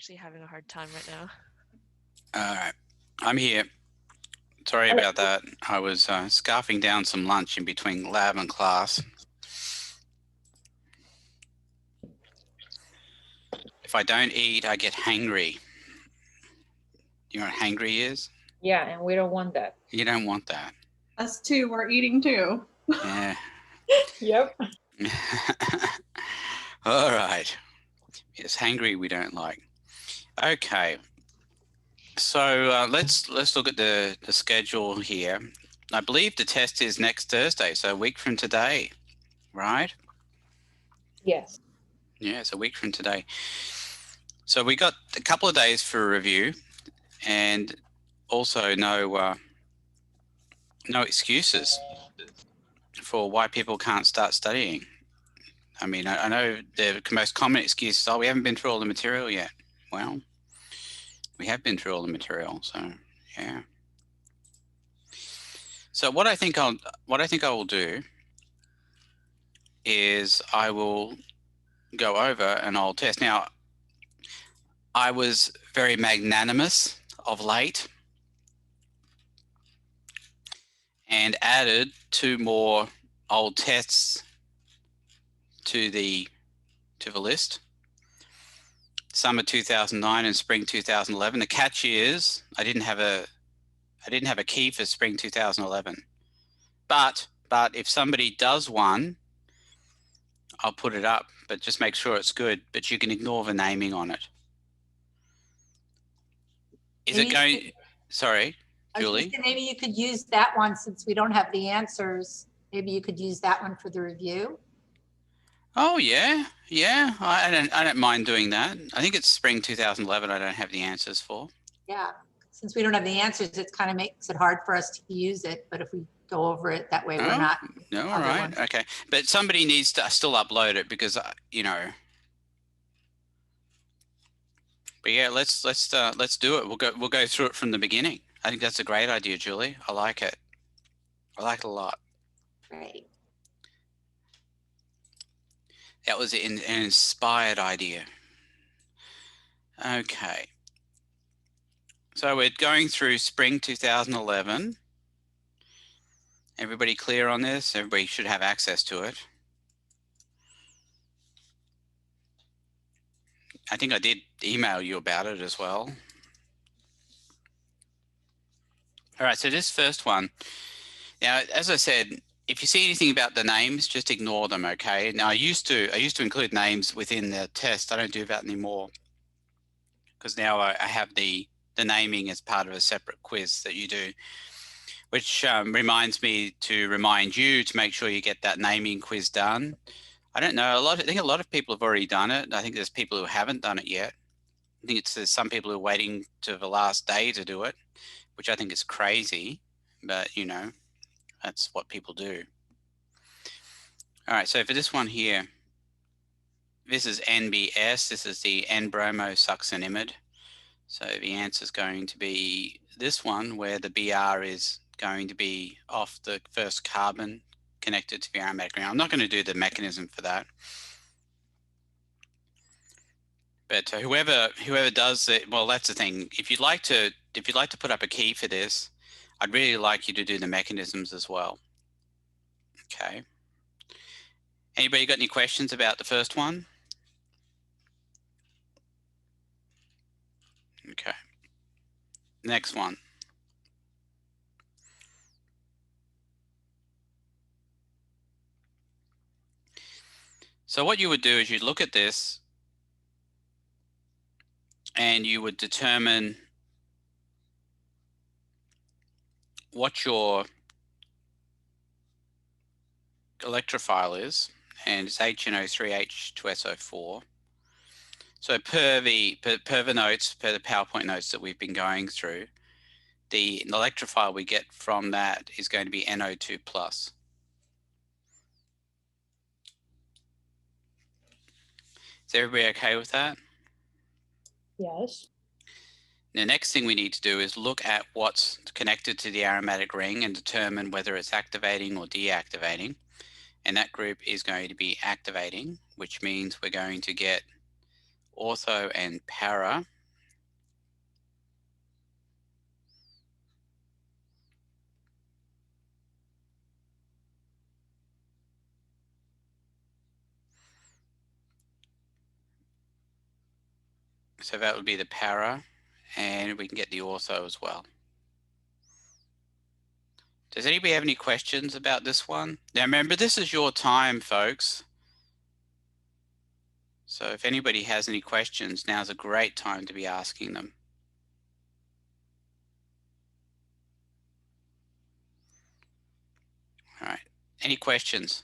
actually having a hard time right now. All right, I'm here. Sorry about that. I was scarfing down some lunch in between lab and class. If I don't eat, I get hangry. You know what hangry is? Yeah, and we don't want that. You don't want that. Us too. We're eating too. Yeah. Yep. All right. Yes, hangry we don't like. Okay. So let's look at the schedule here. I believe the test is next Thursday, so a week from today, right? Yes. Yeah, it's a week from today. So we got a couple of days for review, and also no excuses for why people can't start studying. I mean, I know the most common excuse is, oh, we haven't been through all the material yet. Well, we have been through all the material, so yeah. So what I think I will do is I will go over and I'll test. Now, I was very magnanimous of late and added 2 more old tests to the list. Summer 2009 and spring 2011. The catch is I didn't have a key for spring 2011. But if somebody does one, I'll put it up, but just make sure it's good. But you can ignore the naming on it. Is it going? Sorry, Julie. Maybe you could use that one since we don't have the answers. Maybe you could use that one for the review. Oh yeah. I don't mind doing that. I think it's spring 2011. I don't have the answers for. Yeah, since we don't have the answers, it kind of makes it hard for us to use it. But if we go over it that way, we're not. No, all right, ones. Okay. But somebody needs to still upload it because you know. But yeah, let's do it. We'll go through it from the beginning. I think that's a great idea, Julie. I like it. I like it a lot. Right. That was an inspired idea. Okay. So we're going through spring 2011. Everybody clear on this? Everybody should have access to it. I think I did email you about it as well. All right, so this first one. Now, as I said, if you see anything about the names, just ignore them, okay? Now, I used to include names within the test. I don't do that anymore because now I have the naming as part of a separate quiz that you do, which reminds me to remind you to make sure you get that naming quiz done. I don't know, I think a lot of people have already done it. I think there's people who haven't done it yet. I think there's some people who are waiting to the last day to do it, which I think is crazy, but you know, that's what people do. All right, so for this one here, this is NBS. This is the N-bromosuccinimide. So the answer is going to be this one, where the BR is going to be off the first carbon connected to the aromatic ring. I'm not going to do the mechanism for that. But whoever does it, well, that's the thing. If you'd like to put up a key for this, I'd really like you to do the mechanisms as well. Okay. Anybody got any questions about the first one? Okay. Next one. So what you would do is you'd look at this and you would determine what your electrophile is, and it's HNO3H2SO4. So per the PowerPoint notes that we've been going through, the electrophile we get from that is going to be NO2+. Is everybody okay with that? Yes. The next thing we need to do is look at what's connected to the aromatic ring and determine whether it's activating or deactivating. And that group is going to be activating, which means we're going to get ortho and para So that would be the para, and we can get the ortho as well. Does anybody have any questions about this one? Now remember, this is your time, folks. So if anybody has any questions, now's a great time to be asking them. All right, any questions?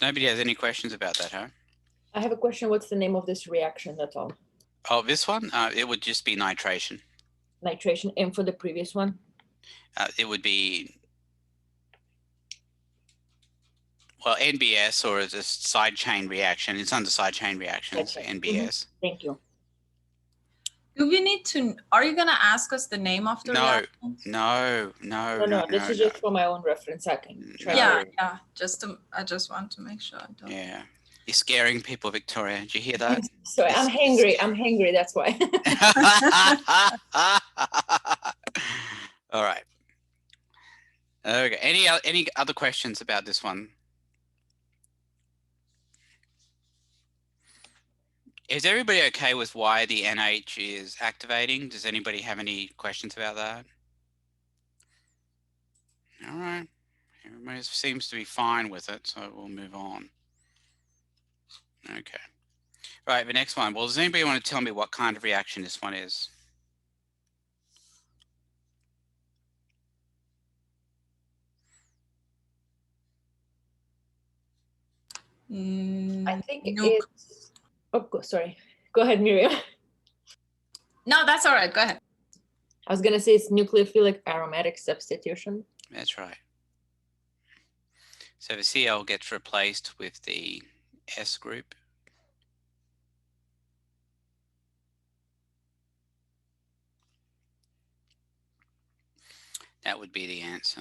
Nobody has any questions about that, huh? I have a question. What's the name of this reaction? That's all. Oh, this one, it would just be nitration. Nitration. And for the previous one? It would be, well, NBS, or a side chain reaction. It's under side chain reactions, Side chain. NBS. Thank you. Do we need to, are you going to ask us the name of the No. reaction? No. This is just for my own reference. I can try. Yeah, to- yeah. I just want to make sure I don't. Yeah. You're scaring people, Victoria. Did you hear that? Sorry, I'm hangry. I'm hangry. That's why. All right. Okay. Any other questions about this one? Is everybody okay with why the NH is activating? Does anybody have any questions about that? All right. Everybody seems to be fine with it, so we'll move on. Okay. Right, the next one. Well, does anybody want to tell me what kind of reaction this one is? I think Nuke. it's. Oh, sorry. Go ahead, Miriam. No, that's all right. Go ahead. I was gonna say it's nucleophilic aromatic substitution. That's right. So the Cl gets replaced with the S group. That would be the answer.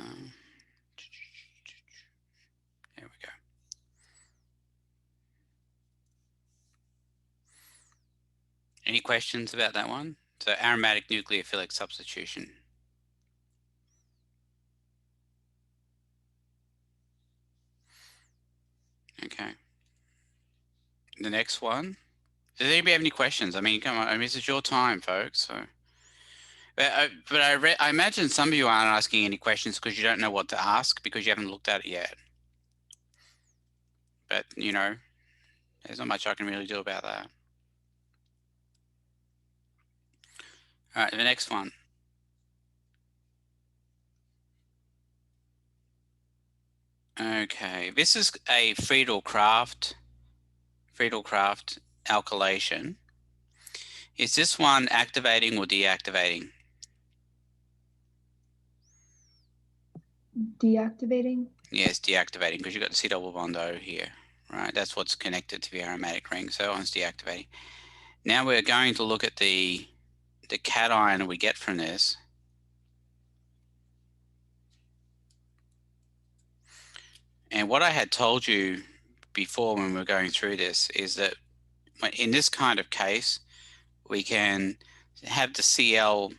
There we go. Any questions about that one? So aromatic nucleophilic substitution. Okay. The next one. Does anybody have any questions? I mean, come on. I mean, this is your time, folks. So, but I imagine some of you aren't asking any questions because you don't know what to ask because you haven't looked at it yet. But you know, there's not much I can really do about that. All right, the next one. Okay, this is a Fetal alkylation. Is this one activating or deactivating? Deactivating? Yes, deactivating because you've got the C double bond O here, right? That's what's connected to the aromatic ring. So that one's deactivating. Now we're going to look at the cation we get from this. And what I had told you before when we were going through this is that in this kind of case, we can have the Cl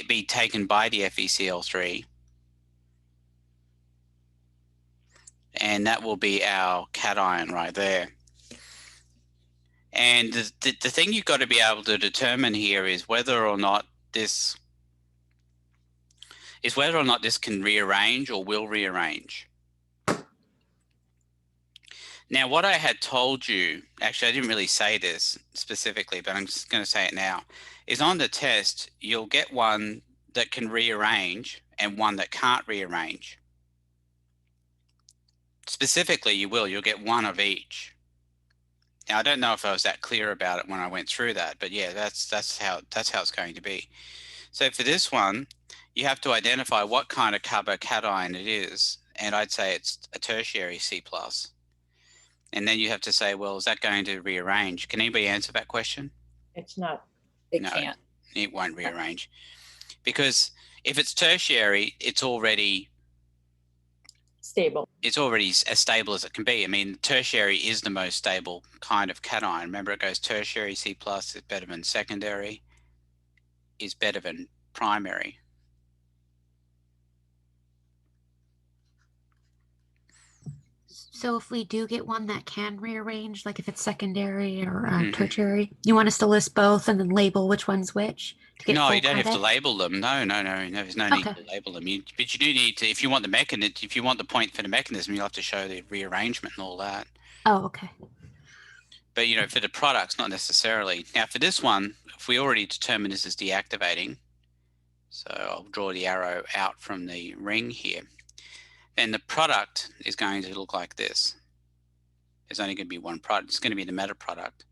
be taken by the FeCl3, and that will be our cation right there. And the thing you've got to be able to determine here is whether or not this can rearrange or will rearrange. Now, what I had told you, actually, I didn't really say this specifically, but I'm just going to say it now, is on the test, you'll get one that can rearrange and one that can't rearrange. Specifically, you'll get one of each. Now, I don't know if I was that clear about it when I went through that, but yeah, that's how it's going to be. So for this one, you have to identify what kind of carbocation it is, and I'd say it's a tertiary C+. And then you have to say, well, is that going to rearrange? Can anybody answer that question? It's not. It No. can't. It won't rearrange. Because if it's tertiary, it's already Stable. as stable as it can be. I mean, tertiary is the most stable kind of cation. Remember, it goes tertiary C+ is better than secondary, is better than primary. So if we do get one that can rearrange, like if it's secondary or Mhm. tertiary, you want us to list both and then label which one's which to get No, full you don't have to credit? label them. No, there's no need Okay. to label them. But you do need to, if you want the mechanism, if you want the point for the mechanism, you'll have to show the rearrangement and all that. Oh, okay. But, you know, for the products, not necessarily. Now, for this one, if we already determined this is deactivating, so I'll draw the arrow out from the ring here, then the product is going to look like this. There's only going to be one product. It's going to be the meta product.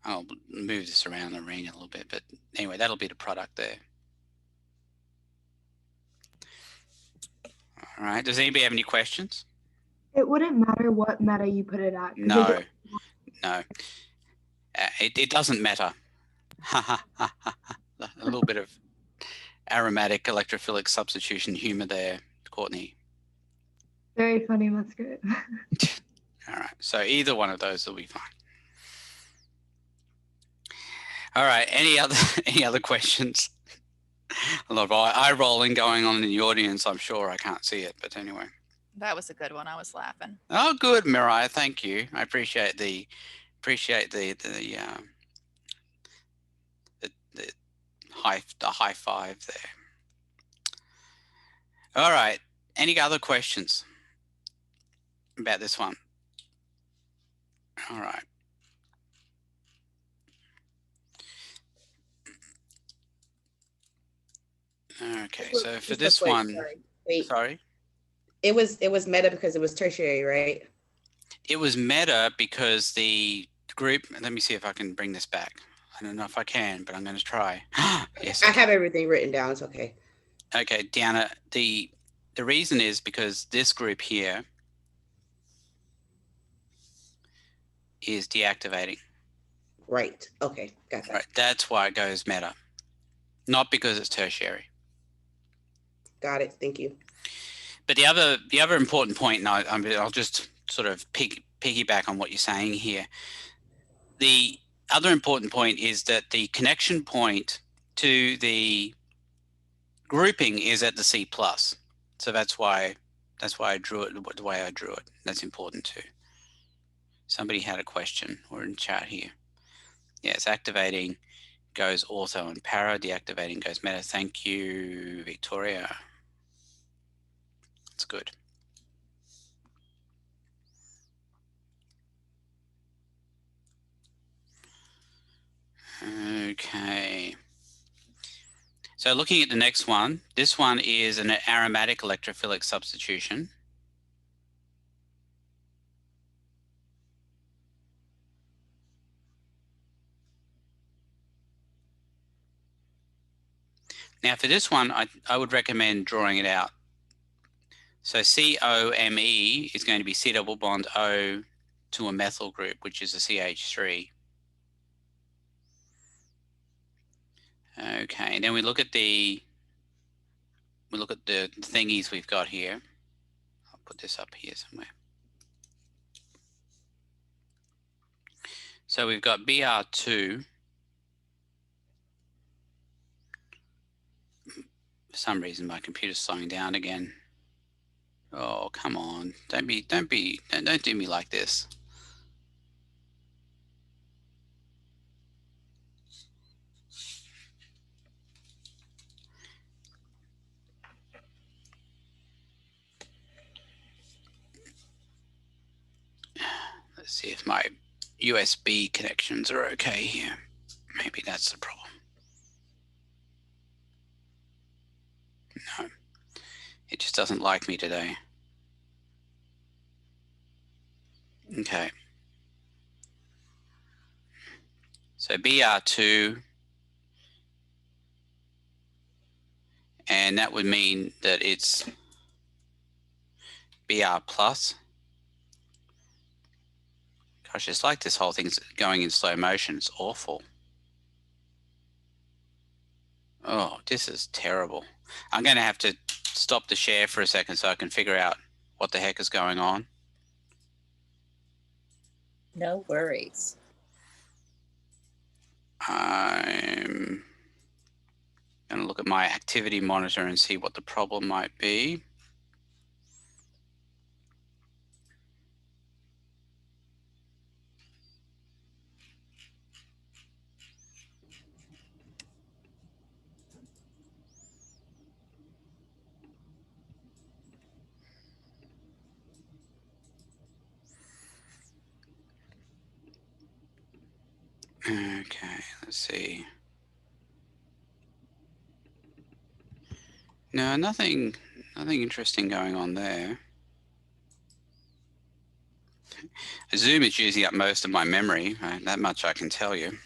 I'll move this around the ring a little bit, but anyway, that'll be the product there. All right, does anybody have any questions? It wouldn't matter what meta you put it at. 'cause No, no, it doesn't matter. A little bit of aromatic electrophilic substitution humor there, Courtney. Very funny, that's good. All right, so either one of those will be fine. All right, any other questions? A lot of eye rolling going on in the audience. I'm sure I can't see it, but anyway. That was a good one. I was laughing. Oh, good, Mariah. Thank you. I appreciate the high five there. All right. Any other questions about this one? All right. Okay, so for this one, sorry. It was meta because it was tertiary, right? It was meta because the group, let me see if I can bring this back. I don't know if I can, but I'm going to try. Yes. I have everything written down. It's okay. Okay, Deanna, the reason is because this group here is deactivating. Right. Okay. Got that. Right. That's why it goes meta, not because it's tertiary. Got it. Thank you. But the other important point, and I'll just sort of piggyback on what you're saying here. The other important point is that the connection point to the grouping is at the C+. So that's why I drew it the way I drew it. That's important too. Somebody had a question or in chat here. Yes, activating goes ortho and para, deactivating goes meta. Thank you, Victoria. That's good. Okay. So looking at the next one, this one is an aromatic electrophilic substitution. Now for this one, I would recommend drawing it out. So COME is going to be C double bond O to a methyl group, which is a CH3. Okay, then we look at the thingies we've got here. I'll put this up here somewhere. So we've got BR2. For some reason my computer's slowing down again. Oh, come on. Don't do me like this. Let's see if my USB connections are okay here. Maybe that's the problem. No, it just doesn't like me today. Okay. So BR2, and that would mean that it's BR plus. Gosh, it's like this whole thing's going in slow motion. It's awful. Oh, this is terrible. I'm going to have to stop the share for a second so I can figure out what the heck is going on. No worries. I'm going to look at my activity monitor and see what the problem might be. Okay, let's see. No, nothing interesting going on there. Zoom is using up most of my memory. That much I can tell you.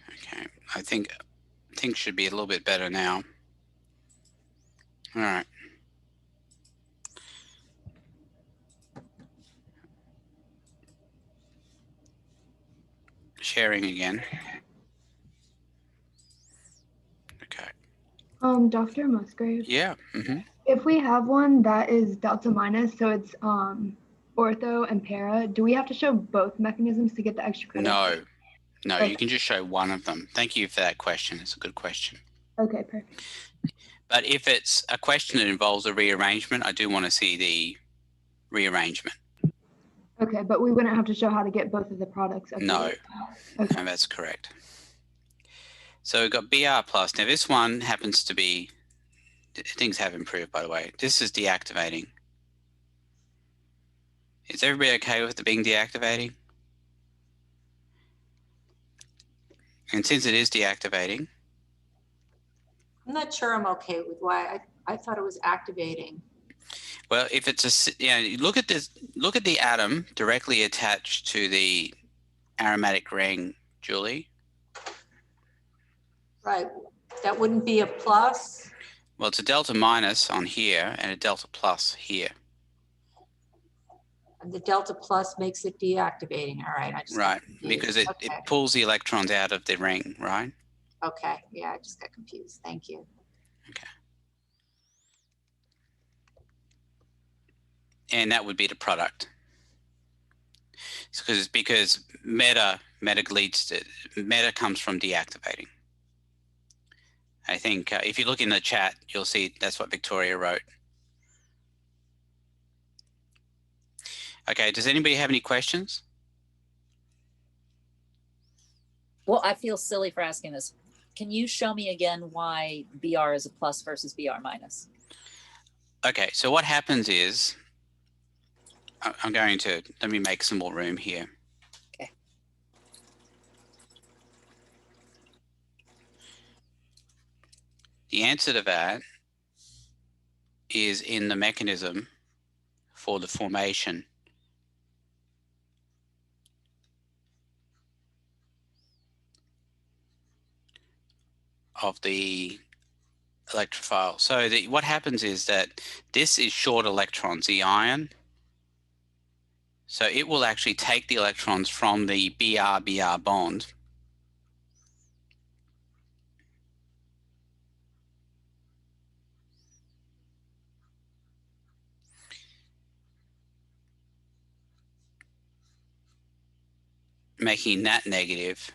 Okay, I think should be a little bit better now. All right. Sharing again. Okay. Dr. Musgrave, Yeah. if we have one that is delta minus, so it's ortho and para, do we have to show both mechanisms to get the extra credit? No, Okay. you can just show one of them. Thank you for that question. It's a good question. Okay, perfect. But if it's a question that involves a rearrangement, I do want to see the rearrangement. Okay, but we wouldn't have to show how to get both of the products. No, Okay. no, that's correct. So we've got BR plus. Now this one happens to be, things have improved, by the way. This is deactivating. Is everybody okay with it being deactivating? And since it is deactivating, I'm not sure I'm okay with why. I thought it was activating. well, if it's you look at this, look at the atom directly attached to the aromatic ring, Julie. Right. That wouldn't be a plus. Well, it's a delta minus on here and a delta plus here. And the delta plus makes it deactivating. All right. I just got Right, confused. because it Okay. pulls the electrons out of the ring, right? Okay. Yeah, I just got confused. Thank you. Okay. And that would be the product. Because meta leads to, meta comes from deactivating. I think if you look in the chat, you'll see that's what Victoria wrote. Okay, does anybody have any questions? Well, I feel silly for asking this. Can you show me again why BR is a plus versus BR minus? Okay, so what happens is, I'm going to, let me make some more room here. Okay. The answer to that is in the mechanism for the formation of the electrophile. So what happens is that this is short electrons, the ion. So it will actually take the electrons from the BR-BR bond making that negative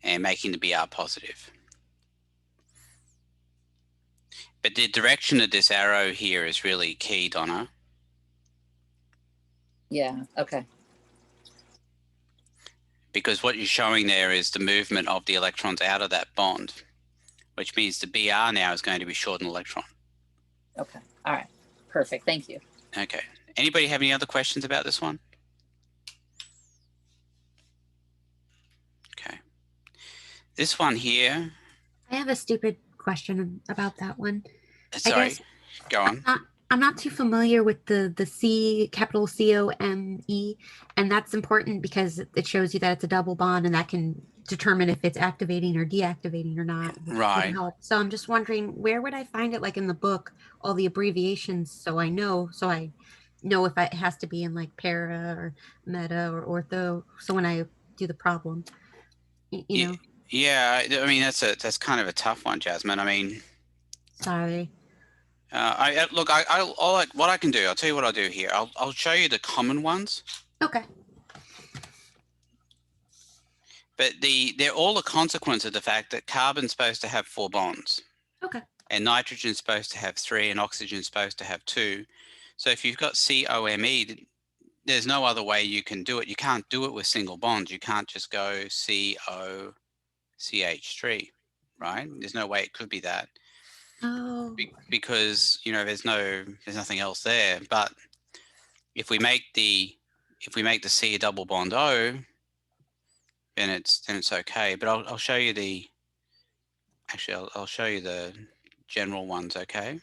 and making the BR positive. But the direction of this arrow here is really key, Donna. Yeah, okay. Because what you're showing there is the movement of the electrons out of that bond, which means the BR now is going to be short an electron. Okay. All right. Perfect. Thank you. Okay. Anybody have any other questions about this one? Okay. This one here. I have a stupid question about that one. Sorry, guess go on. I'm not too familiar with the C, capital COME, and that's important because it shows you that it's a double bond and that can determine if it's activating or deactivating or not. Would Right. help. So I'm just wondering, where would I find it, like in the book, all the abbreviations, so I know if it has to be in like para or meta or ortho, so when I do the problem, you know. Yeah, I mean that's kind of a tough one, Jasmine. I mean, Sorry. Look, what I can do. I'll tell you what I'll do here. I'll show you the common ones. Okay. But they're all a consequence of the fact that carbon's supposed to have 4 bonds. Okay. And nitrogen's supposed to have 3 and oxygen's supposed to have 2. So if you've got COMe, there's no other way you can do it. You can't do it with single bonds. You can't just go COCH3, right? There's no way it could be that. Oh. Because, you know, there's nothing else there. But if we make the C a double bond O, then it's okay. But I'll show you I'll show you the general ones, okay?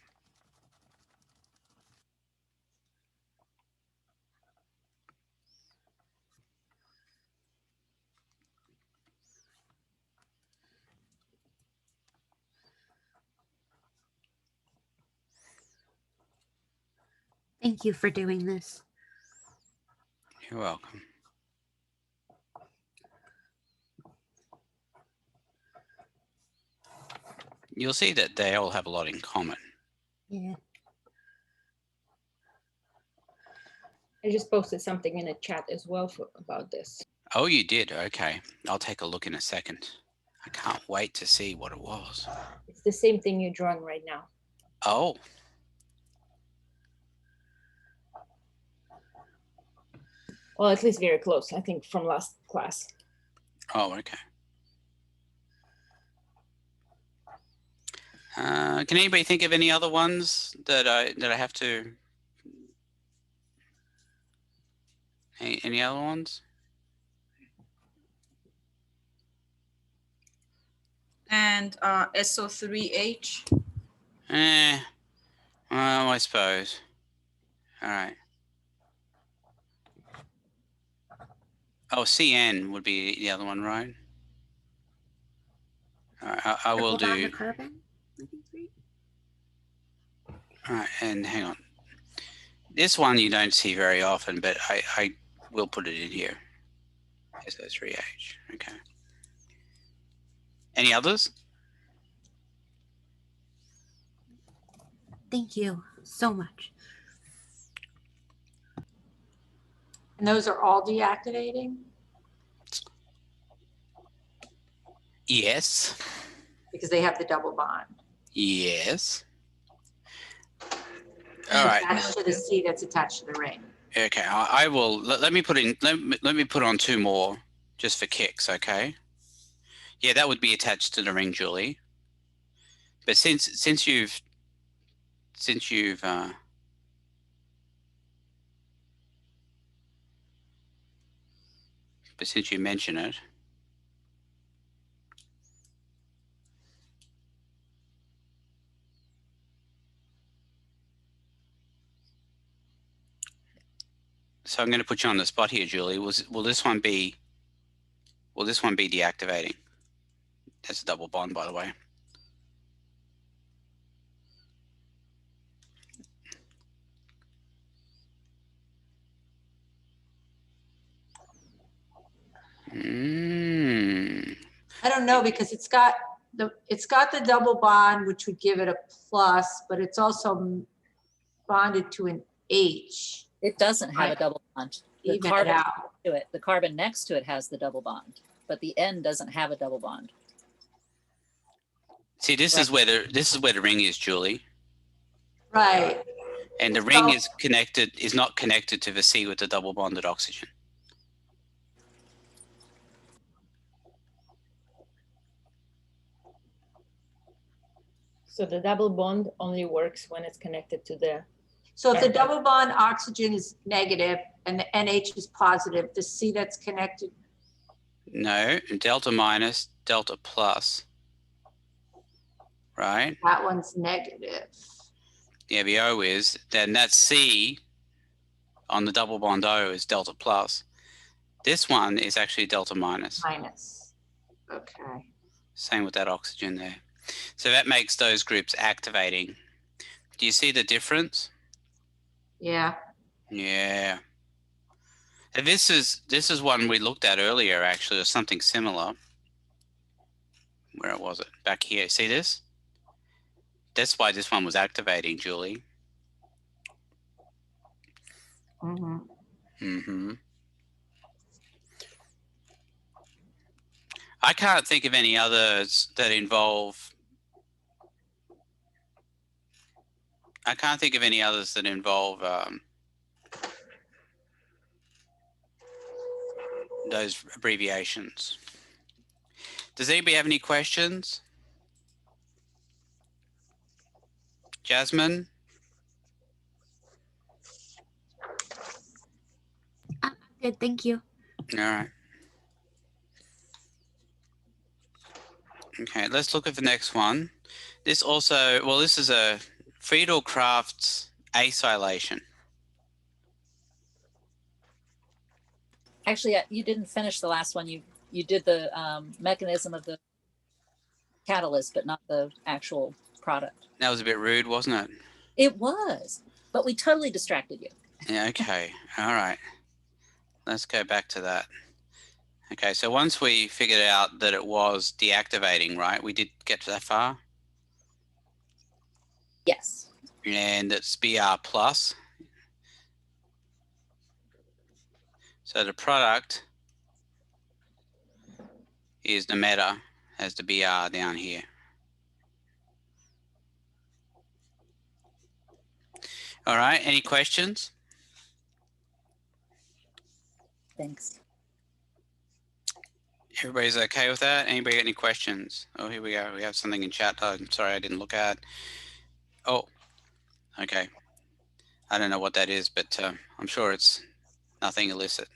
Thank you for doing this. You're welcome. You'll see that they all have a lot in common. Yeah. I just posted something in the chat as well about this. Oh, you did? Okay. I'll take a look in a second. I can't wait to see what it was. It's the same thing you're drawing right now. Oh. Well, at least very close, I think, from last class. Oh, okay. Can anybody think of any other ones that I have to? Any other ones? And SO3H. Well, I suppose. All right. Oh, CN would be the other one, right? All right, I will Triple bond do. to carbon, I think, right? All right, and hang on. This one you don't see very often, but I will put it in here. SO3H. Okay. Any others? Thank you so much. And those are all deactivating Yes. because they have the double bond. Yes. And All right. attached to the C that's attached to the ring. Okay. I will. Let me put in. Let me put on 2 more just for kicks. Okay. Yeah, that would be attached to the ring, Julie. But since you've but since you mention it, so I'm going to put you on the spot here, Julie. Will this one be deactivating? That's a double bond, by the way. I don't know because it's got the double bond, which would give it a plus, but it's also bonded to an H. It doesn't have a Right. double bond. The Even it carbon out. next to it, the carbon next to it has the double bond, but the N doesn't have a double bond. See, this is where the ring is, Julie, Right. and the ring is not connected to the C with the double bonded oxygen. So the double bond only works when it's connected to the. So if the double bond oxygen is negative and the NH is positive, the C that's connected, No, delta minus, delta plus. Right? that one's negative. Yeah, the O is, then that C on the double bond O is delta plus. This one is actually delta minus. Minus. Okay. Same with that oxygen there. So that makes those groups activating. Do you see the difference? Yeah. Yeah. And this is one we looked at earlier, actually, or something similar. Where was it? Back here. See this? That's why this one was activating, Julie. Mm-hmm. Mm-hmm. I can't think of any others that involve. I can't think of any others that involve those abbreviations. Does anybody have any questions? Jasmine? Good, thank you. All right. Okay, let's look at the next one. This also, well, this is a Fetal crafts acylation. Actually, you didn't finish the last one. You did the mechanism of the catalyst, but not the actual product. That was a bit rude, wasn't it? It was, but we totally distracted you. Yeah, okay. All right. Let's go back to that. Okay, so once we figured out that it was deactivating, right? We did get that far? Yes. And it's Br plus. So the product is the meta, has the Br down here. All right, any questions? Thanks. Everybody's okay with that? Anybody got any questions? Oh, here we go. We have something in chat. Oh, I'm sorry, I didn't look at. Oh, okay. I don't know what that is, but I'm sure it's nothing illicit.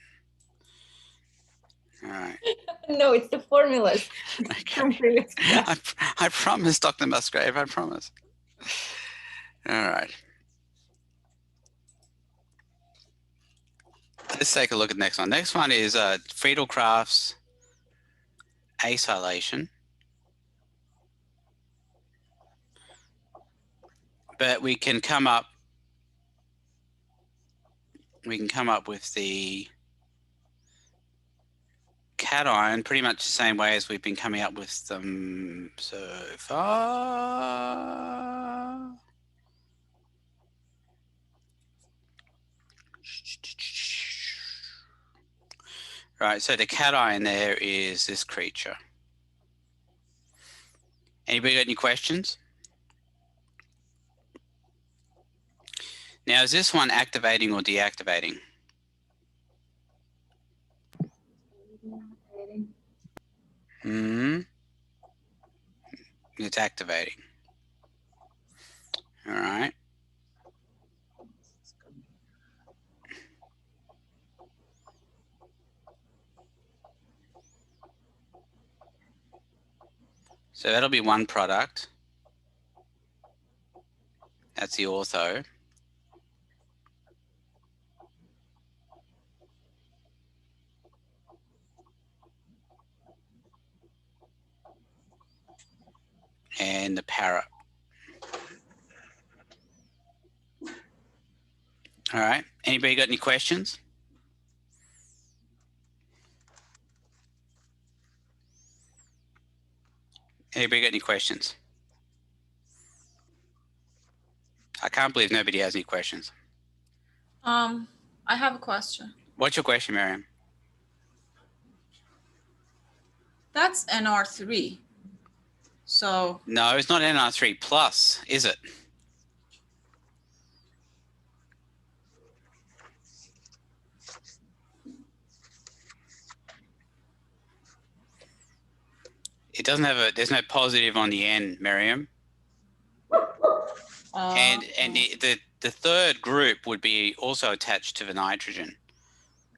All right. No, it's the formulas from Okay. previous class. I promise, Dr. Musgrave, I promise. All right. Let's take a look at the next one. Next one is Fetal crafts acylation. But we can come up with the cation pretty much the same way as we've been coming up with them so far. Right, so the cation there is this creature. Anybody got any questions? Now, is this one activating or deactivating? It's activating. All right. So that'll be one product. That's the ortho. And the para. All right. Anybody got any questions? Anybody got any questions? I can't believe nobody has any questions. I have a question. What's your question, Miriam? That's NR3. So No, it's not NR3 plus, is it? It doesn't have a, there's no positive on the end, Miriam. And the third group would be also attached to the nitrogen.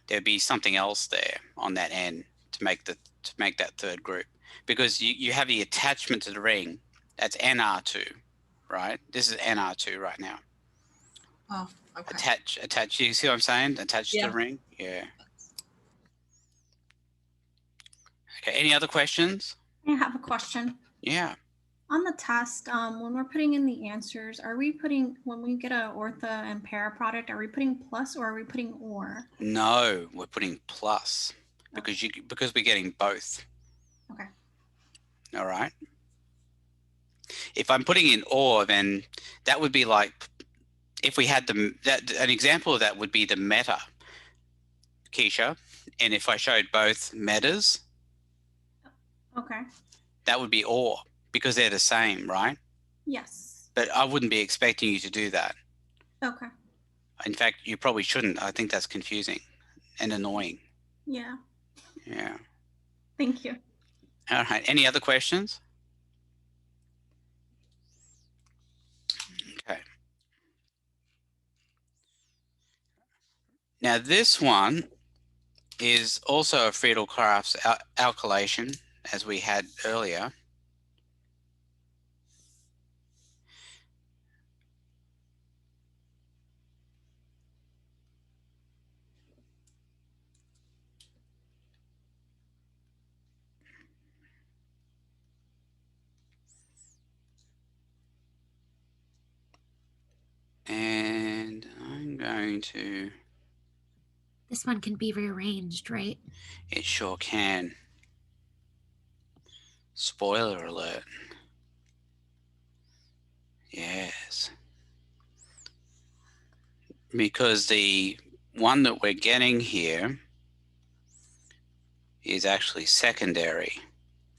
There'd be something else there on that end to make that third group, because you have the attachment to the ring. That's NR2, right? This is NR2 right now. Oh, okay. Attach. You see what I'm saying? Attached to Yeah. the ring. Yeah. Okay, any other questions? I have a question. Yeah. On the test, when we're putting in the answers, are we putting, when we get a ortho and para product, are we putting plus or are we putting or? No, we're putting plus because we're getting both. Okay. All right. If I'm putting in or, then that would be like, if we had an example of that would be the meta, Keisha. And if I showed both metas, Okay. that would be or, because they're the same, right? Yes. But I wouldn't be expecting you to do that. Okay. In fact, you probably shouldn't. I think that's confusing and annoying. Yeah. Yeah. Thank you. All right. Any other questions? Okay. Now this one is also a Fetal Crafts alkylation, as we had earlier. And I'm going to... This one can be rearranged, right? It sure can. Spoiler alert. Yes. Because the one that we're getting here is actually secondary.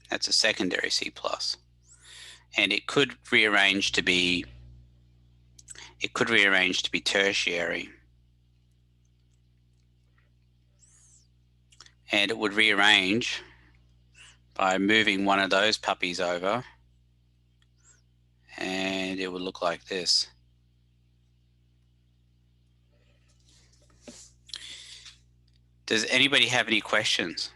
That's a secondary C+. And it could rearrange to be tertiary. And it would rearrange by moving one of those puppies over, and it would look like this. Does anybody have any questions?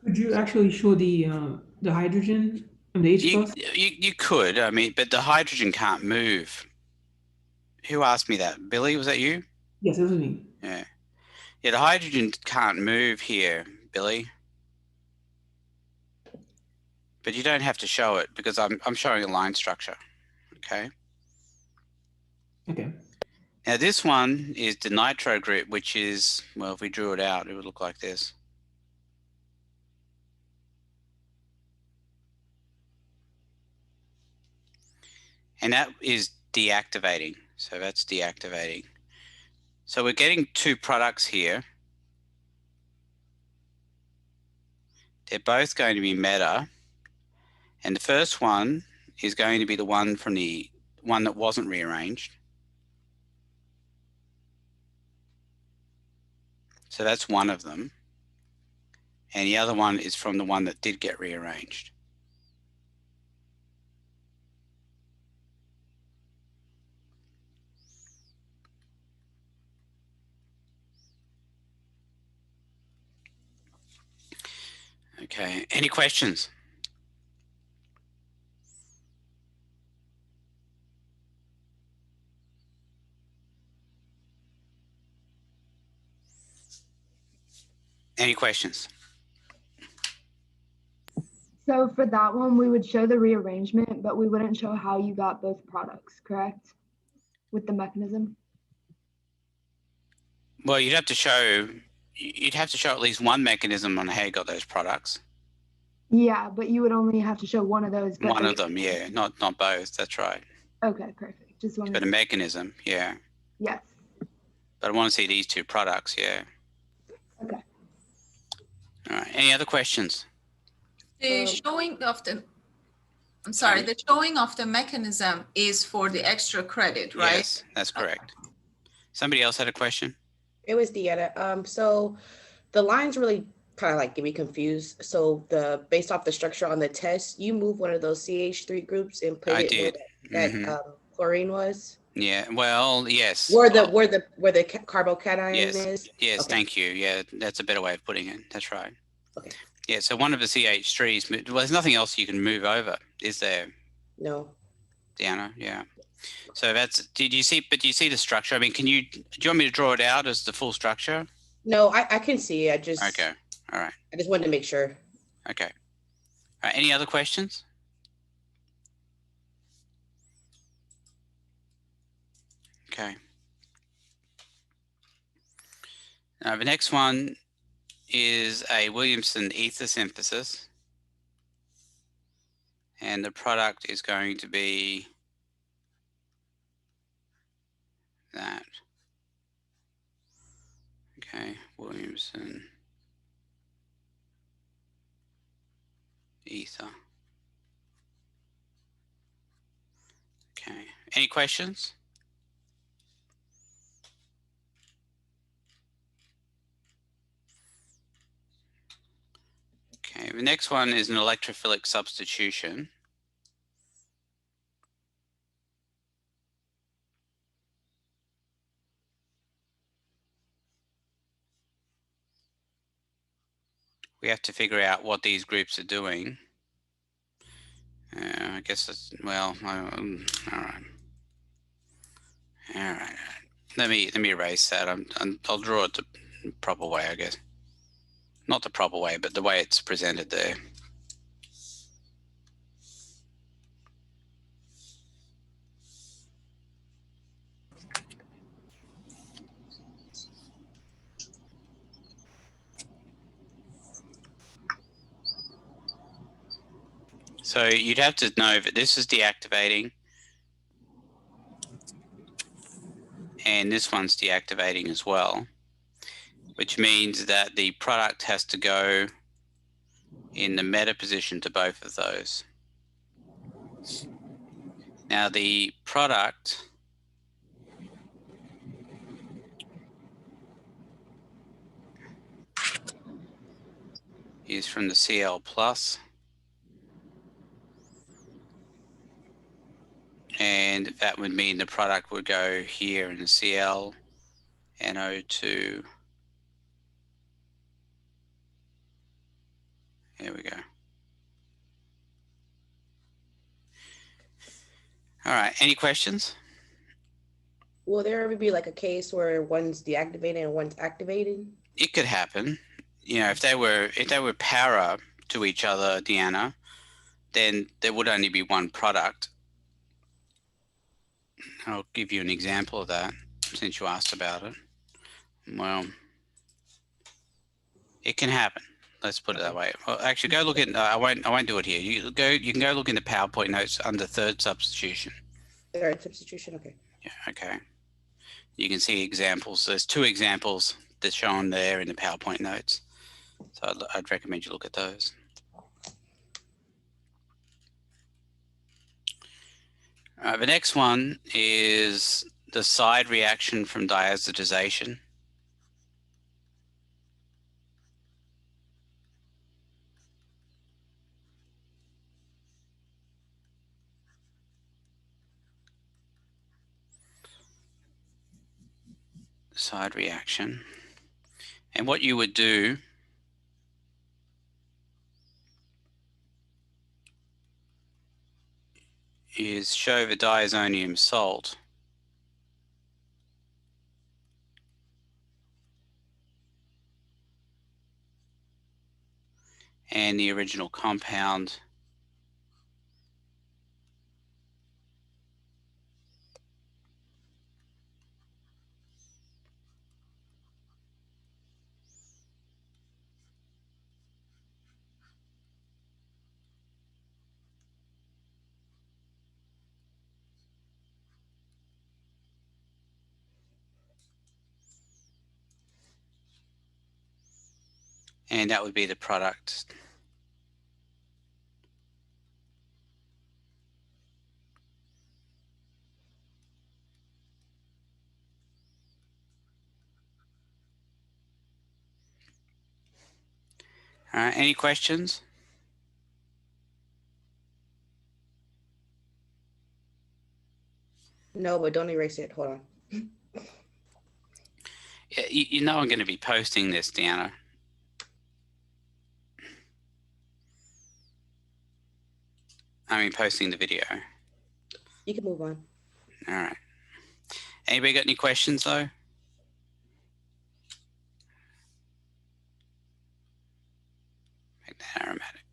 Could you actually show the hydrogen and the H plus? You could, I mean, but the hydrogen can't move. Who asked me that? Billy, was that you? Yes, it was me. Yeah. Yeah, the hydrogen can't move here, Billy. But you don't have to show it because I'm showing a line structure. Okay. Okay. Now this one is the nitro group, which is, well, if we drew it out, it would look like this. And that is deactivating. So that's deactivating. So we're getting two products here. They're both going to be meta. And the first one is going to be the one from the one that wasn't rearranged. So that's one of them. And the other one is from the one that did get rearranged. Okay, any questions? Any questions? So for that one, we would show the rearrangement, but we wouldn't show how you got both products, correct? With the mechanism? Well, you'd have to show at least one mechanism on how you got those products. Yeah, but you would only have to show one of those. But One of them, yeah, not both. That's right. Okay, perfect. Just one. But a mechanism, yeah. Yes. But I want to see these two products, yeah. Okay. All right. Any other questions? The showing of the, I'm sorry, the showing of the mechanism is for the extra credit, right? Yes, that's correct. Somebody else had a question? It was Deanna. So the lines really kind of like get me confused. So based off the structure on the test, you move one of those CH3 groups and put it where that chlorine was. Yeah. Well, yes. Where the carbocation is. Yes. Okay. Thank you. Yeah, that's a better way of putting it. That's right. Okay. Yeah. So one of the CH3s. Well, there's nothing else you can move over, is there? No. Deanna? Yeah. So that's, do you see the structure? I mean, do you want me to draw it out as the full structure? No, I can see. Okay. All right. I just wanted to make sure. Okay. All right. Any other questions? Okay. Now the next one is a Williamson ether synthesis. And the product is going to be that. Okay, Williamson ether. Okay, any questions? Okay, the next one is an electrophilic substitution. We have to figure out what these groups are doing. I guess that's, well, all right. All right. Let me erase that. I'll draw it the proper way, I guess. Not the proper way, but the way it's presented there. So you'd have to know that this is deactivating and this one's deactivating as well, which means that the product has to go in the meta position to both of those. Now the product is from the Cl plus, and that would mean the product would go here in the Cl, NO2. Here we go. All right, any questions? Will there ever be like a case where one's deactivating and one's activating? It could happen. You know, if they were para to each other, Deanna, then there would only be one product. I'll give you an example of that since you asked about it. Well, it can happen. Let's put it that way. Well, actually, go look at. I won't do it here. You can go look in the PowerPoint notes under third substitution. Third substitution. Okay. Yeah. Okay. You can see examples. There's 2 examples that's shown there in the PowerPoint notes. So I'd recommend you look at those. The next one is the side reaction from diazotization. Side reaction. And what you would do is show the diazonium salt and the original compound and that would be the product. All right, any questions? No, but don't erase it. Hold on. Yeah, you know I'm going to be posting this, Deanna. I mean, posting the video. You can move on. All right. Anybody got any questions though? Make that aromatic.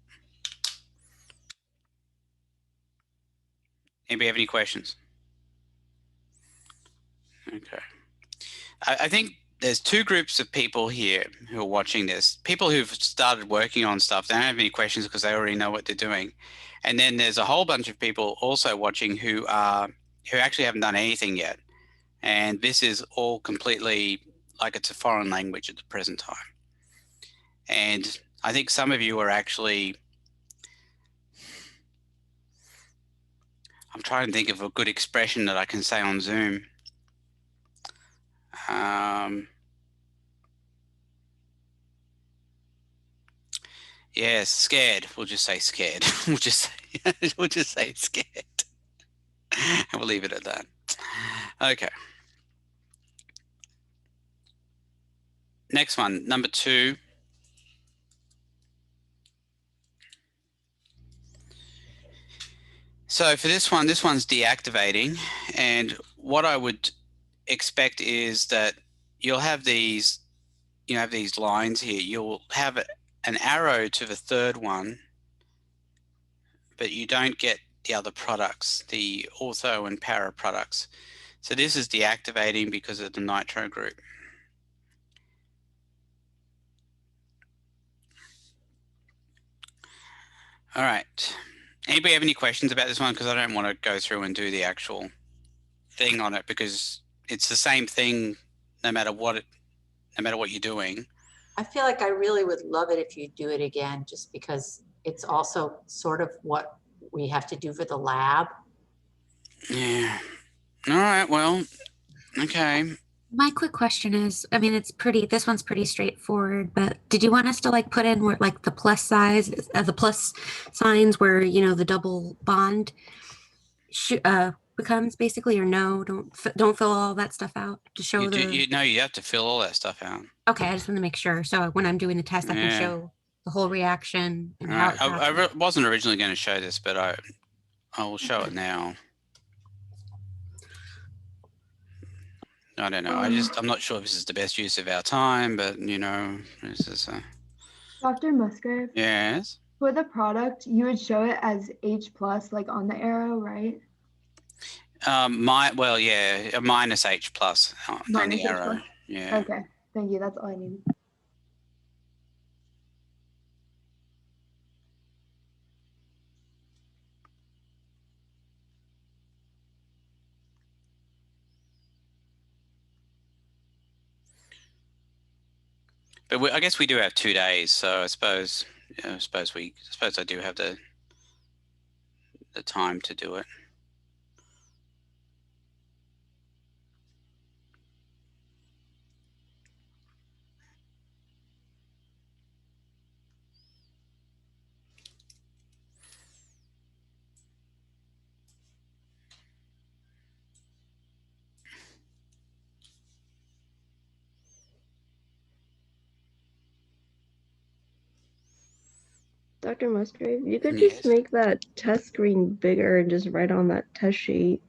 Anybody have any questions? Okay. I think there's two groups of people here who are watching this. People who've started working on stuff, they don't have any questions because they already know what they're doing. And then there's a whole bunch of people also watching who actually haven't done anything yet. And this is all completely like it's a foreign language at the present time. And I think some of you are actually, I'm trying to think of a good expression that I can say on Zoom. Yes, scared. We'll just say scared. we'll just say scared. And we'll leave it at that. Okay. Next one, number 2. So for this one's deactivating, and what I would expect is that you'll have these, these lines here. You'll have an arrow to the third one, but you don't get the other products, the ortho and para products. So this is deactivating because of the nitro group. All right. Anybody have any questions about this one? Because I don't want to go through and do the actual thing on it, because it's the same thing no matter what you're doing. I feel like I really would love it if you do it again, just because it's also sort of what we have to do for the lab. Yeah. All right. Well, okay. My quick question is, I mean, this one's pretty straightforward, but did you want us to like put in where like the plus size, the plus signs where, the double bond becomes basically, or no, don't fill all that stuff out to show you have to fill all that stuff out. Okay, I just want to make sure. So when I'm doing the test, I can show the whole reaction. And how I wasn't originally going to show this, but I will show it now. I don't know. I'm not sure if this is the best use of our time, but this is Dr. Musgrave? Yes. For the product, you would show it as H plus, like on the arrow, right? A minus H plus on the arrow. Yeah. Okay, thank you. That's all I needed. But I guess we do have 2 days, so I suppose I do have the time to do it. Dr. Musgrave, you could just make that test screen bigger and just write on that test sheet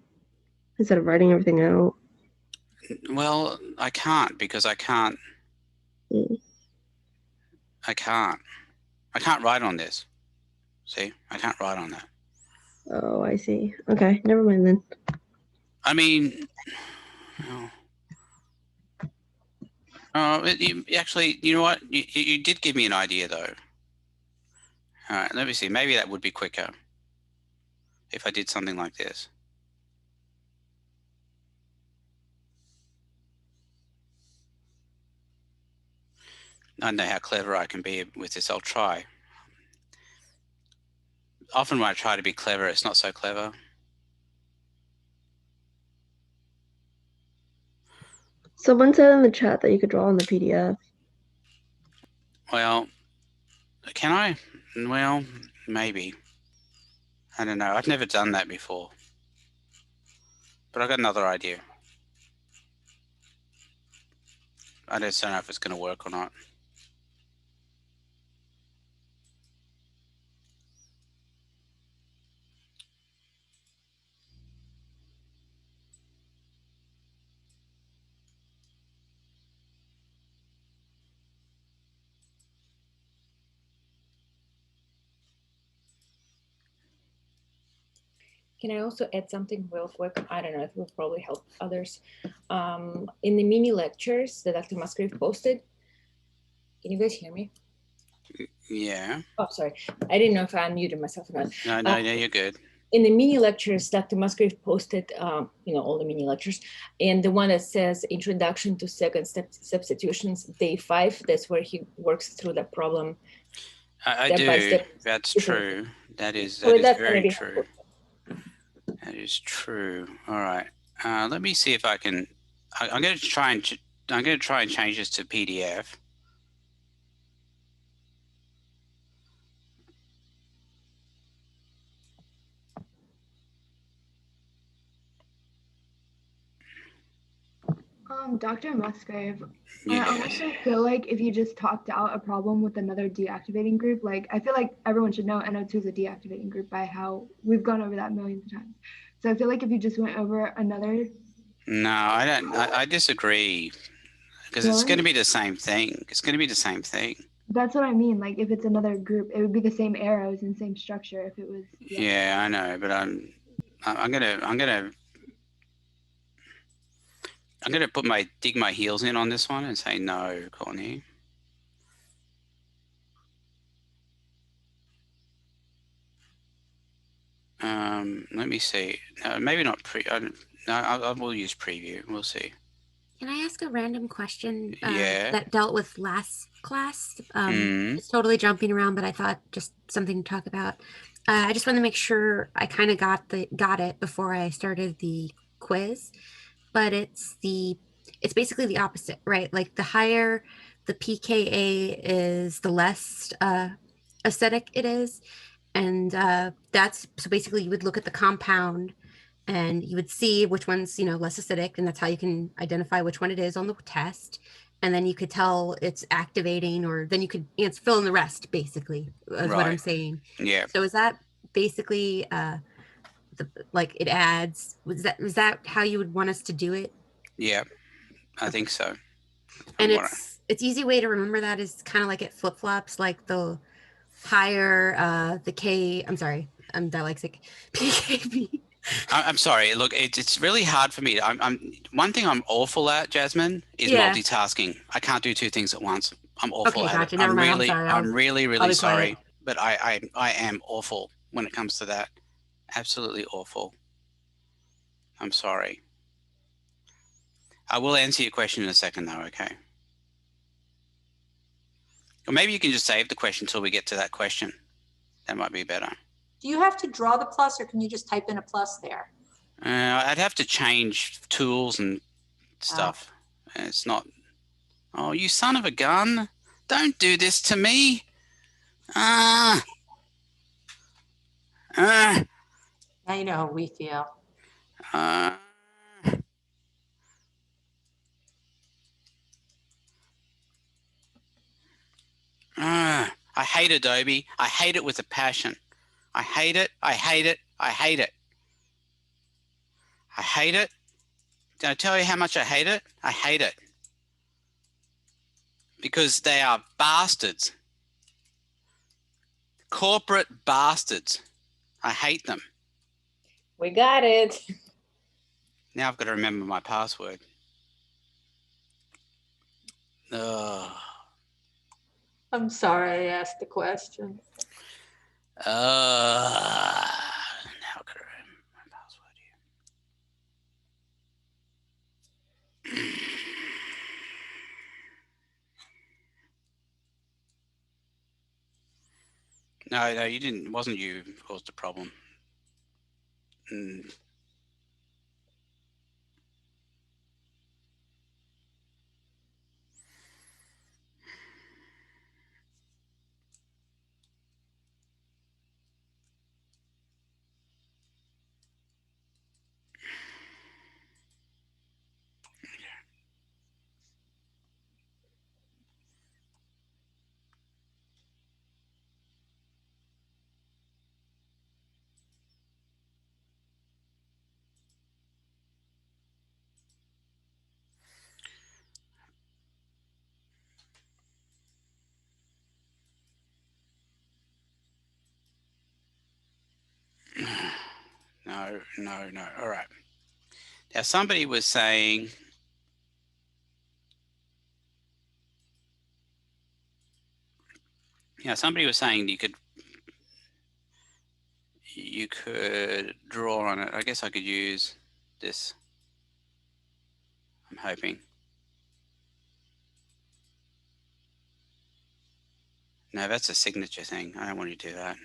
instead of writing everything out. Well, I can't because I can't. I can't write on this. See, I can't write on that. Oh, I see. Okay, never mind then. I mean, actually, you know what? You did give me an idea though. All right, let me see. Maybe that would be quicker if I did something like this. I don't know how clever I can be with this. I'll try. Often when I try to be clever, it's not so clever. Someone said in the chat that you could draw on the PDF. Well, can I? Well, maybe. I don't know. I've never done that before. But I've got another idea. I just don't know if it's going to work or not. Can I also add something real quick? I don't know, it will probably help others. In the mini lectures that Dr. Musgrave posted, can you guys hear me? Yeah. Oh, sorry. I didn't know if I unmuted myself or not. No, you're good. In the mini lectures, Dr. Musgrave posted, all the mini lectures, and the one that says Introduction to Second Substitutions, day 5, that's where he works through the problem. I step by do. step. That's true. That is So that's very gonna be true. That is true. All right. Let me see if I can. I'm going to try and change this to PDF. Dr. Musgrave, Yes. I also feel like if you just talked out a problem with another deactivating group, like I feel like everyone should know NO2 is a deactivating group by how we've gone over that millions of times. So I feel like if you just went over another. No, I don't. I disagree because it's Really? going to be the same thing. It's going to be the same thing. That's what I mean. Like if it's another group, it would be the same arrows and same structure if it was. Yeah, I know, but I'm gonna dig my heels in on this one and say no, Courtney. Let me see. No, maybe not I will use preview. We'll see. Can I ask a random question Yeah. that dealt with last class? It's totally jumping around, but I thought just something to talk about. I just want to make sure I kind of got it before I started the quiz, but it's basically the opposite, right? Like the higher the pKa is, the less acidic it is, and that's so basically you would look at the compound and you would see which one's less acidic, and that's how you can identify which one it is on the test, and then you could tell it's activating, or then you could fill in the rest, basically is what I'm saying. Yeah. So is that basically like it adds, was that how you would want us to do it? Yeah, I think so. And it's easy way to remember that is kind of like it flip-flops, like the higher the K, I'm sorry, I'm dyslexic, PKB. I'm sorry. Look, it's really hard for me. I'm one thing I'm awful at, Jasmine, is multitasking. I can't do two things at once. I'm awful at gotcha. it. Never mind. I'm really sorry, quiet. but I am awful when it comes to that. Absolutely awful. I'm sorry. I will answer your question in a second, though. Okay. Or maybe you can just save the question until we get to that question. That might be better. Do you have to draw the plus, or can you just type in a plus there? I'd have to change tools and stuff. It's not. Oh, you son of a gun! Don't do this to me! Now you know how we feel. I hate Adobe. I hate it with a passion. I hate it. I hate it. I hate it. I hate it. Did I tell you how much I hate it? I hate it. Because they are bastards. Corporate bastards. I hate them. We got it. Now I've got to remember my password. I'm sorry I asked the question. Now I've got to remember my password here. No, you didn't. It wasn't you who caused the problem. No. All right. Now, somebody was saying, you could draw on it. I guess I could use this. I'm hoping. No, that's a signature thing. I don't want to do that.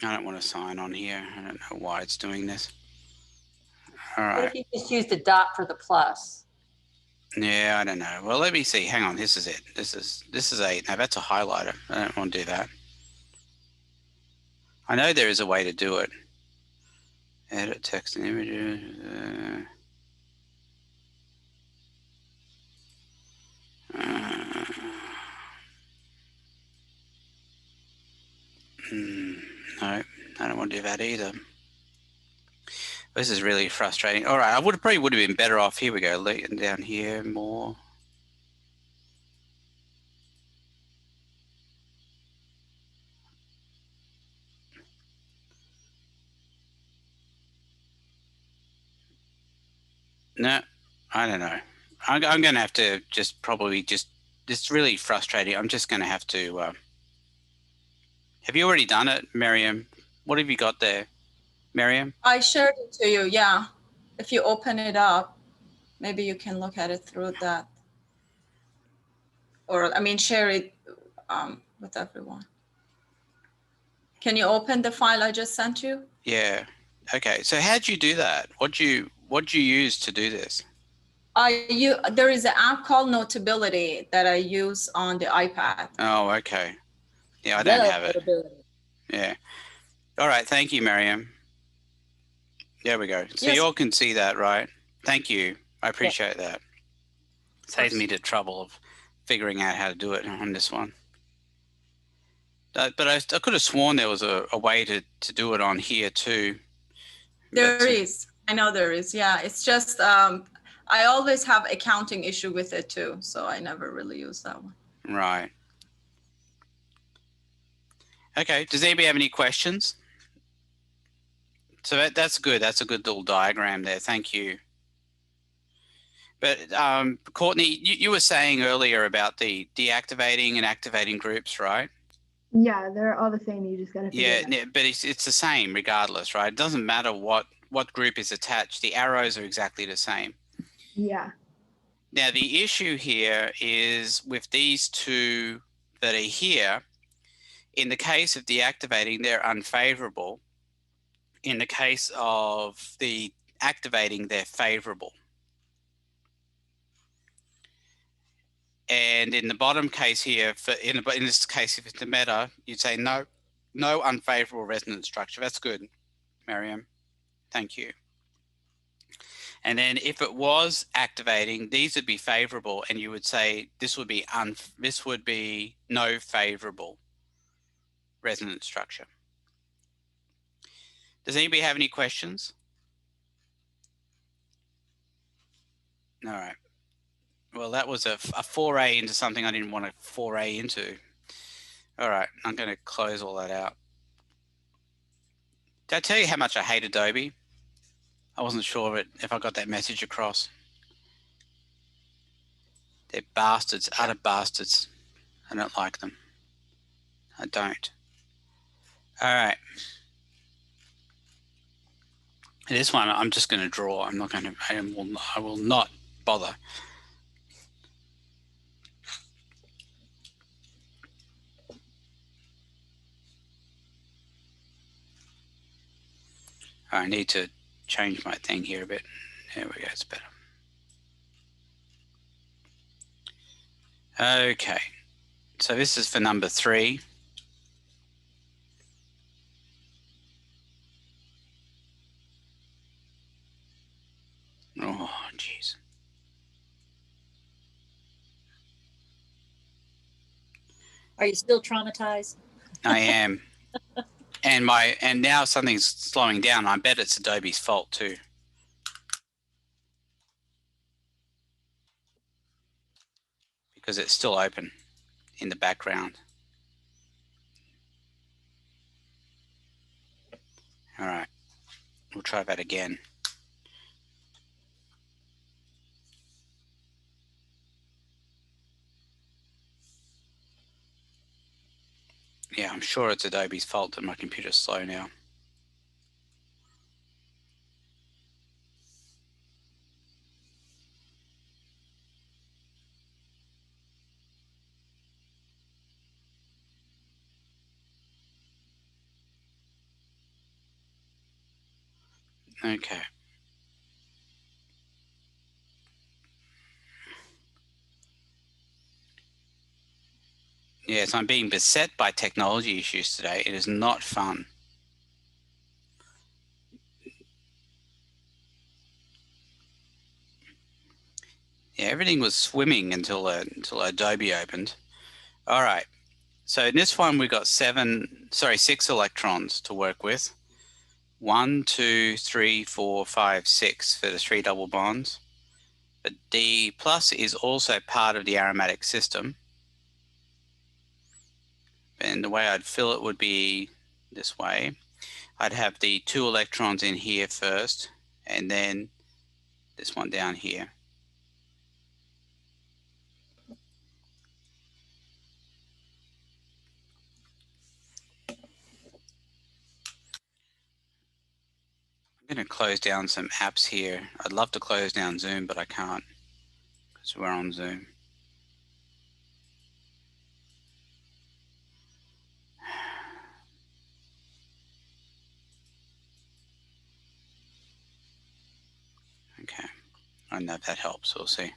I don't want to sign on here. I don't know why it's doing this. All right. What if you just use the dot for the plus? Yeah, I don't know. Well, let me see. Hang on. This is it. This is a, now that's a highlighter. I don't want to do that. I know there is a way to do it. Edit text and images. No, I don't want to do that either. This is really frustrating. All right, I probably would have been better off. Here we go. Down here more. No, I don't know. I'm going to have to it's really frustrating. I'm just going to have to. Have you already done it, Miriam? What have you got there, Miriam? I shared it to you, yeah. If you open it up, maybe you can look at it through that. Or, I mean, share it with everyone. Can you open the file I just sent you? Yeah. Okay. So how'd you do that? What'd you use to do this? There is an app called Notability that I use on the iPad. Oh, okay. Yeah, I don't have it. Yeah. All right. Thank you, Miriam. There we go. So you all can see that, right? Thank you. I appreciate that. Saves me the trouble of figuring out how to do it on this one. But I could have sworn there was a way to do it on here too. There is. I know there is. Yeah. It's just I always have a counting issue with it too. So I never really use that one. Right. Okay. Does anybody have any questions? So that's good. That's a good little diagram there. Thank you. But Courtney, you were saying earlier about the deactivating and activating groups, right? Yeah, they're all the same. You just got to figure it out. But it's the same regardless, right? It doesn't matter what group is attached. The arrows are exactly the same. Yeah. Now, the issue here is with these two that are here, in the case of deactivating, they're unfavorable. In the case of the activating, they're favorable. And in the bottom case here, in this case, if it's the meta, you'd say no unfavorable resonance structure. That's good, Miriam. Thank you. And then if it was activating, these would be favorable, and you would say this would be no favorable resonance structure. Does anybody have any questions? All right. Well, that was a foray into something I didn't want to foray into. All right, I'm going to close all that out. Did I tell you how much I hate Adobe? I wasn't sure if I got that message across. They're bastards, utter bastards. I don't like them. I don't. All right. This one, I'm just going to draw. I'm not going to. I will not bother. I need to change my thing here a bit. There we go, it's better. Okay, so this is for number 3. Oh, jeez. Are you still traumatized? I am. And now something's slowing down. I bet it's Adobe's fault too. because it's still open in the background. All right, we'll try that again. Yeah, I'm sure it's Adobe's fault that my computer's slow now. Okay. Yes, I'm being beset by technology issues today. It is not fun. Yeah, everything was swimming until Adobe opened. All right. So in this one, we've got 6 electrons to work with. 1, 2, 3, 4, 5, 6 for the 3 double bonds. But D plus is also part of the aromatic system. And the way I'd fill it would be this way. I'd have the 2 electrons in here first, and then this one down here. I'm going to close down some apps here. I'd love to close down Zoom, but I can't because we're on Zoom. Okay, I don't know if that helps. We'll see.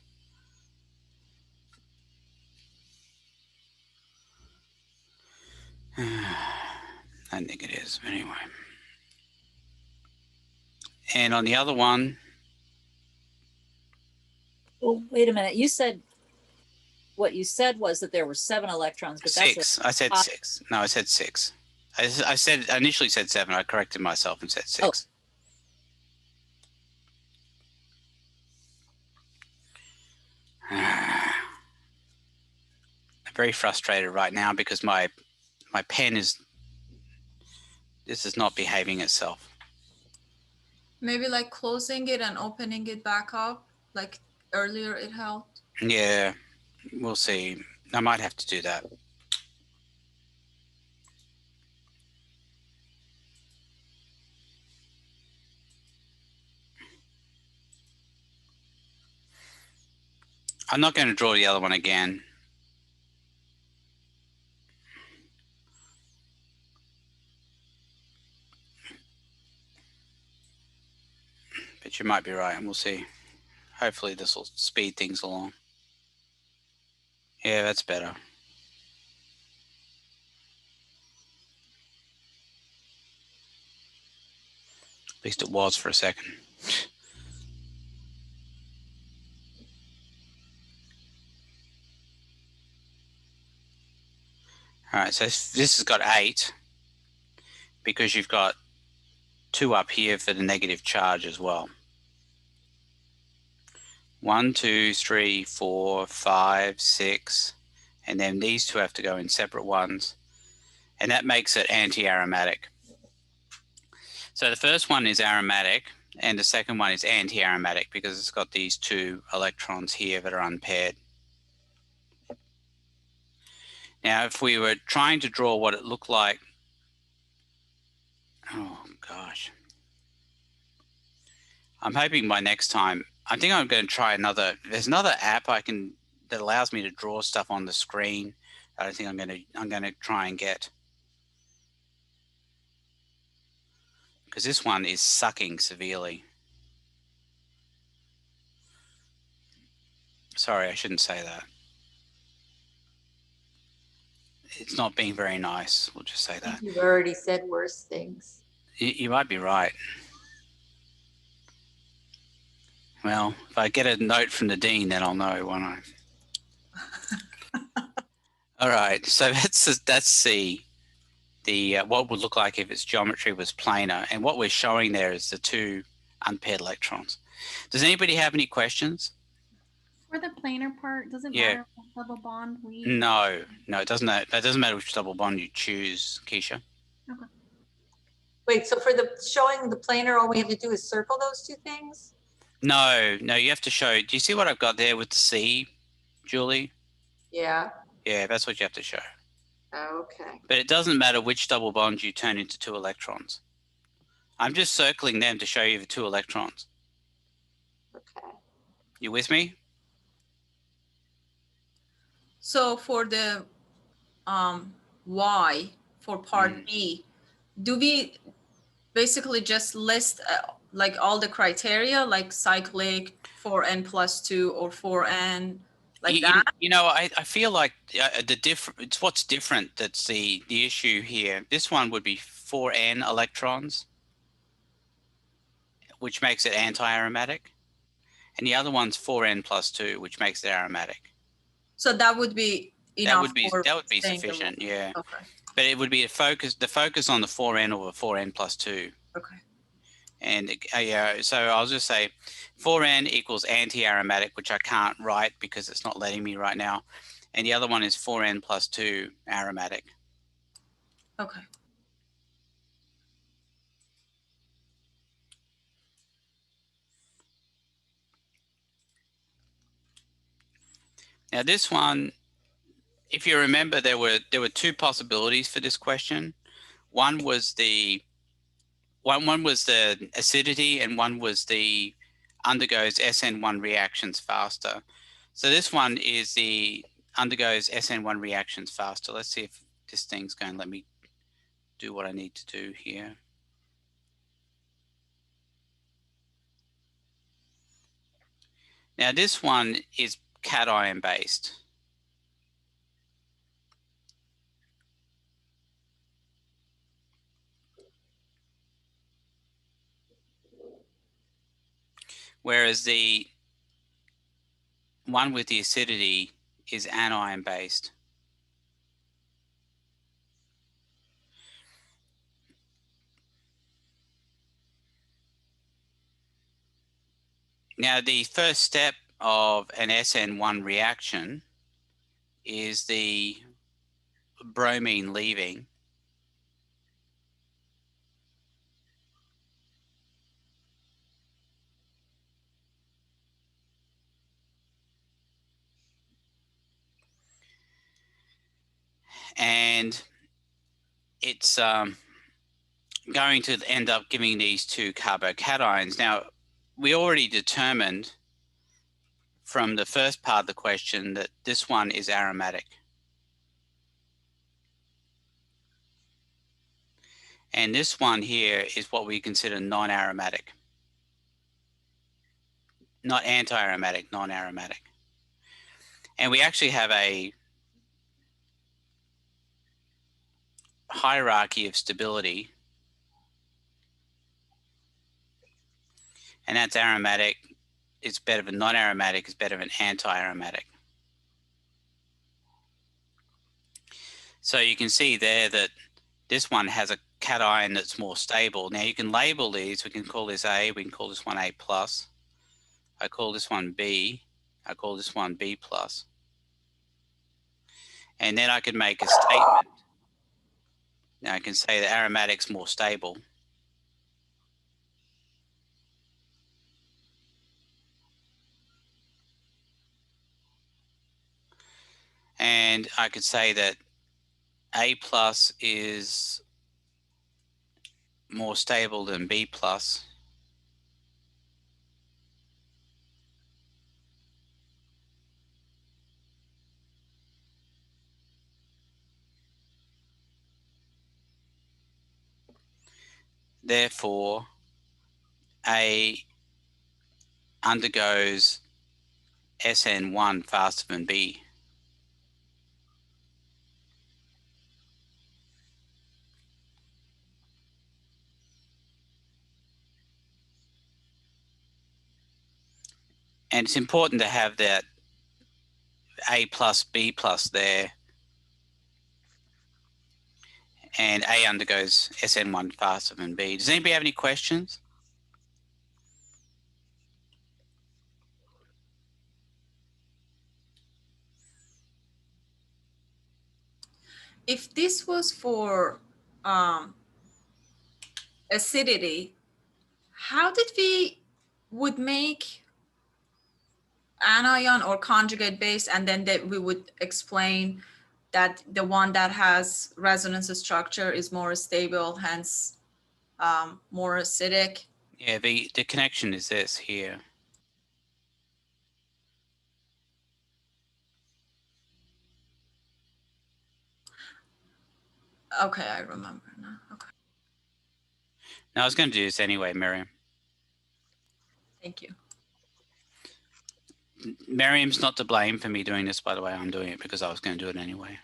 I think it is, anyway. And on the other one. Well, wait a minute. You said, what you said was that there were 7 electrons, but 6. that's I said 6. No, I said 6. I initially said 7. I corrected myself and said 6. Oh. I'm very frustrated right now because my pen is not behaving itself. Maybe like closing it and opening it back up, like earlier it helped. Yeah, we'll see. I might have to do that. I'm not going to draw the other one again. But you might be right, and we'll see. Hopefully this will speed things along. Yeah, that's better. At least it was for a second. All right, so this has got 8 because you've got 2 up here for the negative charge as well. 1, 2, 3, 4, 5, 6, and then these 2 have to go in separate ones, and that makes it anti-aromatic. So the first one is aromatic, and the second one is anti-aromatic because it's got these 2 electrons here that are unpaired. Now, if we were trying to draw what it looked like, oh gosh, I'm hoping by next time. I think I'm going to try another. There's another app that allows me to draw stuff on the screen. I think I'm going to try and get, because this one is sucking severely. Sorry, I shouldn't say that. It's not being very nice. We'll just say that. You've already said worse things. You might be right. Well, if I get a note from the dean, then I'll know, won't I? All right, so that's C. The what would look like if its geometry was planar, and what we're showing there is the 2 unpaired electrons. Does anybody have any questions? For the planar part, does it Yeah. matter what double bond we? No, it doesn't. That doesn't matter which double bond you choose, Keisha. Okay. Wait, so for the showing the planar, all we have to do is circle those two things? No, you have to show. Do you see what I've got there with the C, Julie? Yeah. Yeah, that's what you have to show. Okay. But it doesn't matter which double bond you turn into 2 electrons. I'm just circling them to show you the 2 electrons. Okay. You with me? So for the Y for part B, do we basically just list like all the criteria, like cyclic 4n+2 or 4n, like that? You know, I feel like it's what's different that's the issue here. This one would be 4n electrons, which makes it anti-aromatic, and the other one's 4n+2, which makes it aromatic. So that would be enough. That would be sufficient, yeah. Okay. But it would be the focus on the 4n or the 4n+2. Okay. And yeah, so I'll just say 4n equals anti-aromatic, which I can't write because it's not letting me right now. And the other one is 4n+2 aromatic. Okay. Now this one, if you remember, there were 2 possibilities for this question. One was the acidity, and one was the undergoes SN1 reactions faster. So this one is the undergoes SN1 reactions faster. Let's see if this thing's going to let me do what I need to do here. Now this one is cation based. Whereas the one with the acidity is anion based. Now the first step of an SN1 reaction is the bromine leaving. And it's going to end up giving these 2 carbocations. Now, we already determined from the first part of the question that this one is aromatic. And this one here is what we consider non-aromatic. Not anti-aromatic, non-aromatic. And we actually have a hierarchy of stability. And that's aromatic is better than non-aromatic is better than anti-aromatic. So you can see there that this one has a cation that's more stable. Now you can label these. We can call this A. We can call this one A+. I call this one B. I call this one B+. And then I could make a statement. Now I can say the aromatic's more stable. And I could say that A+ is more stable than B+. Therefore, A undergoes SN1 faster than B. And it's important to have that A+, B+ there. And A undergoes SN1 faster than B. Does anybody have any questions? if this was for acidity, how did we would make anion or conjugate base, and then that we would explain that the one that has resonance structure is more stable, hence more acidic? Yeah, the connection is this here. Okay, I remember now. Okay, Now, I was going to do this anyway, Miriam. thank you. Miriam's not to blame for me doing this, by the way. I'm doing it because I was going to do it anyway.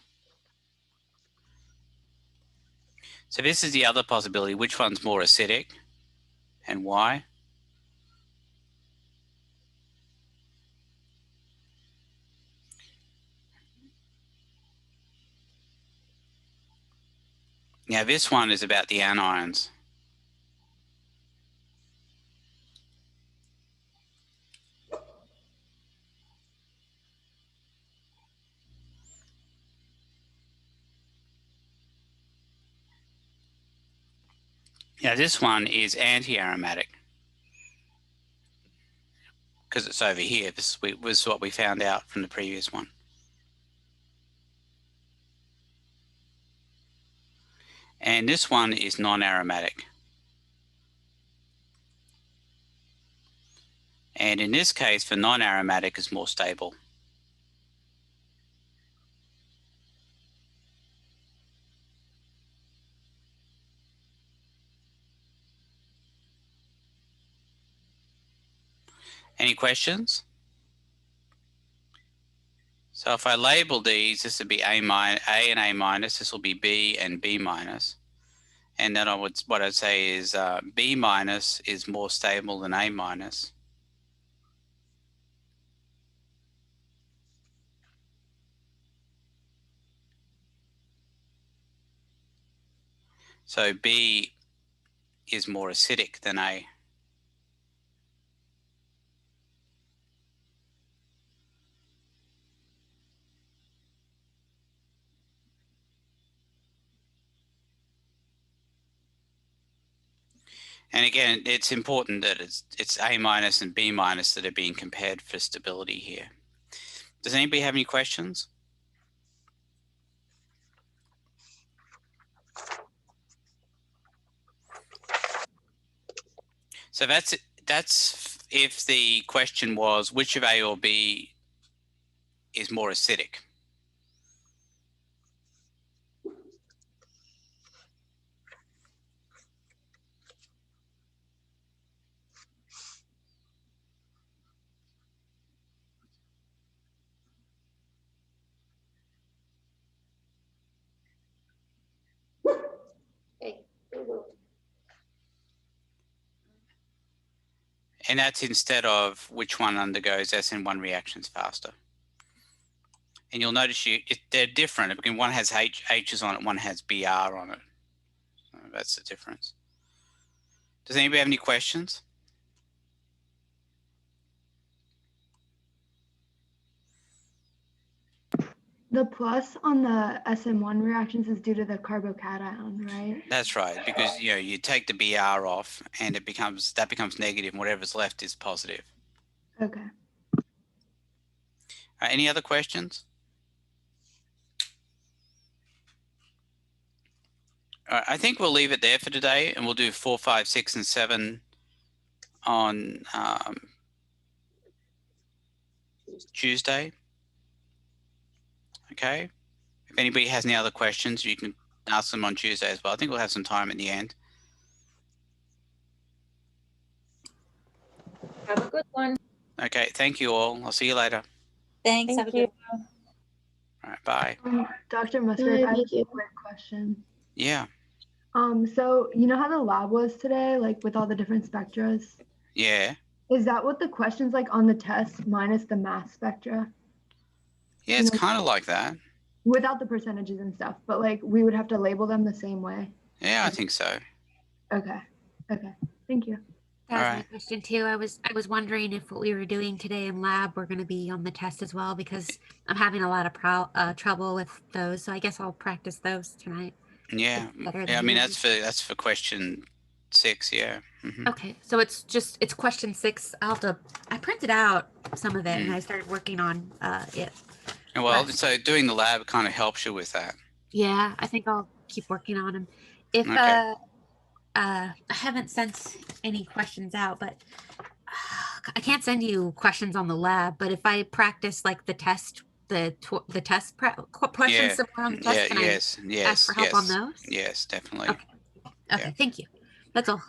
So this is the other possibility. Which one's more acidic and why? Now, this one is about the anions. Now, this one is anti-aromatic because it's over here. This was what we found out from the previous one. And this one is non-aromatic. And in this case, for non-aromatic is more stable. Any questions? So if I label these, this would be A and A minus, this will be B and B minus. And then what I'd say is B minus is more stable than A minus. So B is more acidic than A. And again, it's important that it's A minus and B minus that are being compared for stability here. Does anybody have any questions? So that's if the question was which of A or B is more acidic. And that's instead of which one undergoes SN1 reactions faster. And you'll notice they're different. Because one has H's on it, one has BR on it. So that's the difference. Does anybody have any questions? The plus on the SN1 reactions is due to the carbocation, right? That's right, because you take the BR off and that becomes negative, and whatever's left is positive. Okay. Any other questions? All right, I think we'll leave it there for today, and we'll do 4, 5, 6, and 7 on Tuesday. Okay. If anybody has any other questions, you can ask them on Tuesday as well. I think we'll have some time at the end. Have a good one. Okay. Thank you all. I'll see you later. Thanks. Have a good one. All right. Bye. Dr. Musgrave, I have a quick question. Yeah. So you know how the lab was today, like with all the different spectras? Yeah. Is that what the question's like on the test minus the mass spectra? Yeah, it's kind of like that. Without the percentages and stuff, but like we would have to label them the same way? Yeah, I think so. Okay. Okay. Thank you. That was my question too. I was wondering if what we were doing today in lab were going to be on the test as well, because I'm having a lot of trouble with those. So I guess I'll practice those tonight. Yeah. Yeah. I mean, that's for question 6. Yeah. Okay. So it's question 6. I printed out some of it and I started working on it. Well, so doing the lab kind of helps you with that. Yeah, I think I'll keep working on them. If I haven't sent any questions out, but I can't send you questions on the lab. But if I practice like the test, the test questions somewhere on the test, can I ask for help on those? Yes, definitely. Okay, thank you. That's all.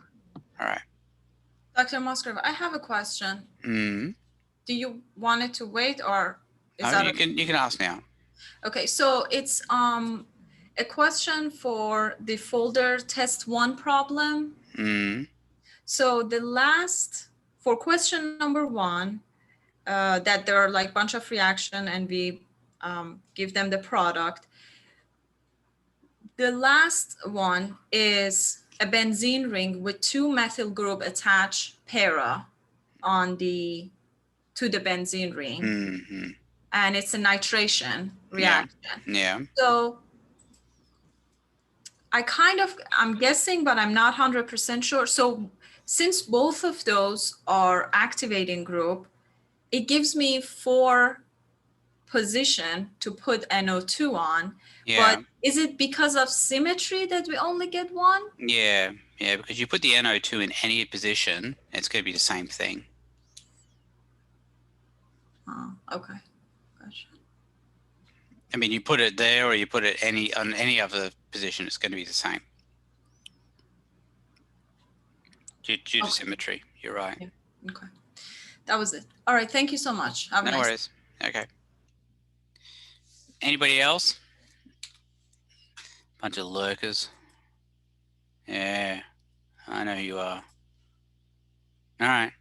All right. Dr. Musgrave, I have a question. Do you want it to wait, or is that you can ask now. Okay, so it's a question for the folder test 1 problem. So for question number 1, that there are like bunch of reaction and we give them the product. The last one is a benzene ring with 2 methyl group attached para to the benzene ring. And it's a nitration reaction. Yeah. So I'm guessing, but I'm not 100% sure. So since both of those are activating group, it gives me 4 position to put NO2 on. Yeah. But is it because of symmetry that we only get 1? Yeah, because you put the NO2 in any position, it's going to be the same thing. Oh, okay. Gotcha. I mean, you put it there or you put it on any other position, it's going to be the same. Due to symmetry, you're right. Yeah. Okay. That was it. All right. Thank you so much. Have a no nice worries. Okay. Anybody else? Bunch of lurkers. Yeah, I know who you are. All right.